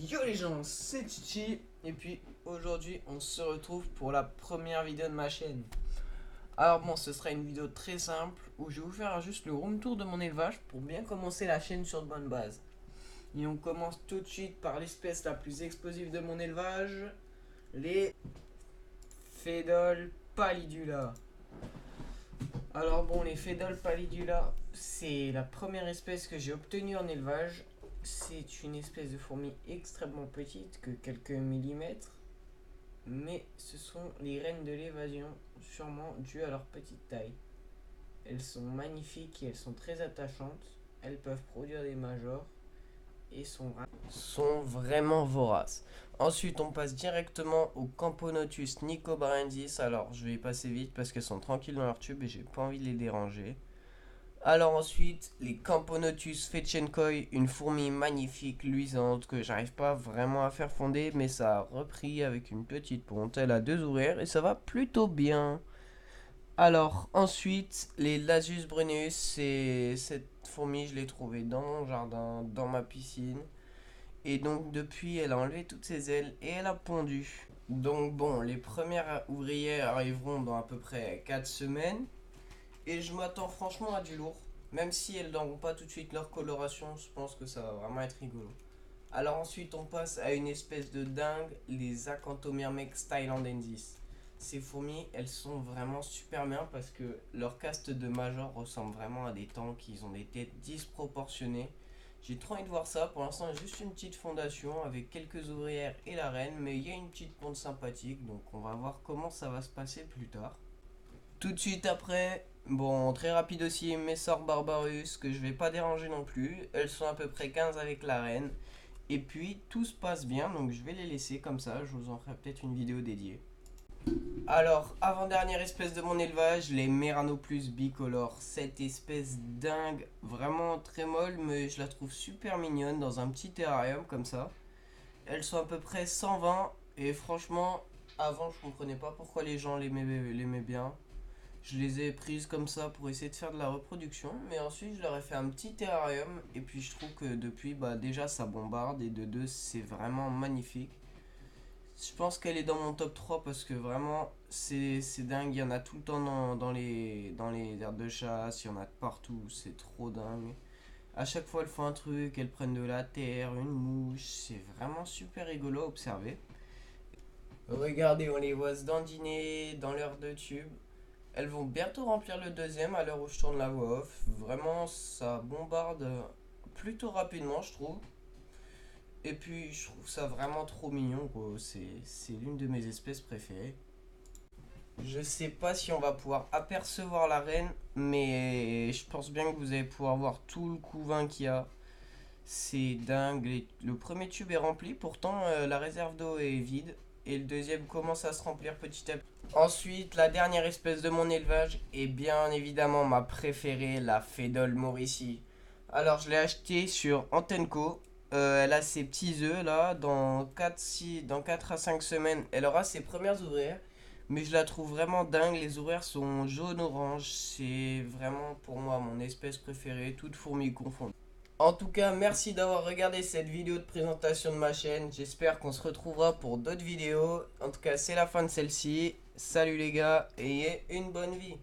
Yo les gens, c'est Chichi et puis aujourd'hui on se retrouve pour la première vidéo de ma chaîne. Alors bon, ce sera une vidéo très simple où je vais vous faire juste le room tour de mon élevage pour bien commencer la chaîne sur de bonnes bases. Et on commence tout de suite par l'espèce la plus explosive de mon élevage, les Phédol pallidula. Alors bon, les Phédol pallidula, c'est la première espèce que j'ai obtenue en élevage. C'est une espèce de fourmi extrêmement petite, que quelques millimètres, mais ce sont les reines de l'évasion, sûrement dues à leur petite taille. Elles sont magnifiques et elles sont très attachantes. Elles peuvent produire des majors et sont vraiment voraces. Ensuite, on passe directement au Camponotus nicobarendis. Alors, je vais y passer vite parce qu'elles sont tranquilles dans leur tube et j'ai pas envie de les déranger. Alors ensuite, les Camponotus fetchenkoi, une fourmi magnifique, luisante, que j'arrive pas vraiment à faire fonder, mais ça a repris avec une petite ponte. Elle a 2 ouvrières et ça va plutôt bien. Alors ensuite, les Lasius bruneus, c'est cette fourmi, je l'ai trouvée dans mon jardin, dans ma piscine. Et donc depuis, elle a enlevé toutes ses ailes et elle a pondu. Donc bon, les premières ouvrières arriveront dans à peu près 4 semaines. Et je m'attends franchement à du lourd. Même si elles n'auront pas tout de suite leur coloration, je pense que ça va vraiment être rigolo. Alors ensuite on passe à une espèce de dingue, les Acanthomermex thailandensis. Ces fourmis, elles sont vraiment super bien parce que leur caste de major ressemble vraiment à des tanks, ils ont des têtes disproportionnées. J'ai trop envie de voir ça, pour l'instant j'ai juste une petite fondation avec quelques ouvrières et la reine, mais il y a une petite ponte sympathique, donc on va voir comment ça va se passer plus tard. Tout de suite après, bon, très rapide aussi, Messor Barbarus, que je vais pas déranger non plus. Elles sont à peu près 15 avec la reine. Et puis, tout se passe bien, donc je vais les laisser comme ça. Je vous en ferai peut-être une vidéo dédiée. Alors, avant-dernière espèce de mon élevage, les Meranoplus bicolores. Cette espèce dingue, vraiment très molle, mais je la trouve super mignonne dans un petit terrarium comme ça. Elles sont à peu près 120, et franchement, avant je comprenais pas pourquoi les gens l'aimaient bien. Je les ai prises comme ça pour essayer de faire de la reproduction, mais ensuite je leur ai fait un petit terrarium et puis je trouve que depuis, bah déjà ça bombarde et de deux c'est vraiment magnifique. Je pense qu'elle est dans mon top 3 parce que vraiment c'est dingue, il y en a tout le temps dans les aires de chasse, il y en a de partout, c'est trop dingue. À chaque fois elles font un truc, elles prennent de la terre, une mouche, c'est vraiment super rigolo à observer. Regardez, on les voit se dandiner dans l'heure de tube. Elles vont bientôt remplir le deuxième à l'heure où je tourne la voix off. Vraiment, ça bombarde plutôt rapidement, je trouve. Et puis, je trouve ça vraiment trop mignon, quoi. C'est l'une de mes espèces préférées. Je sais pas si on va pouvoir apercevoir la reine, mais je pense bien que vous allez pouvoir voir tout le couvain qu'il y a. C'est dingue. Le premier tube est rempli, pourtant la réserve d'eau est vide. Et le deuxième commence à se remplir petit à petit. Ensuite, la dernière espèce de mon élevage est bien évidemment ma préférée, la Phédol mauricie. Alors, je l'ai achetée sur Antenco. Elle a ses petits œufs là. Dans 4 à 5 semaines, elle aura ses premières ouvrières. Mais je la trouve vraiment dingue. Les ouvrières sont jaune-orange. C'est vraiment pour moi mon espèce préférée, toutes fourmis confondues. En tout cas, merci d'avoir regardé cette vidéo de présentation de ma chaîne. J'espère qu'on se retrouvera pour d'autres vidéos. En tout cas, c'est la fin de celle-ci. Salut les gars et ayez une bonne vie.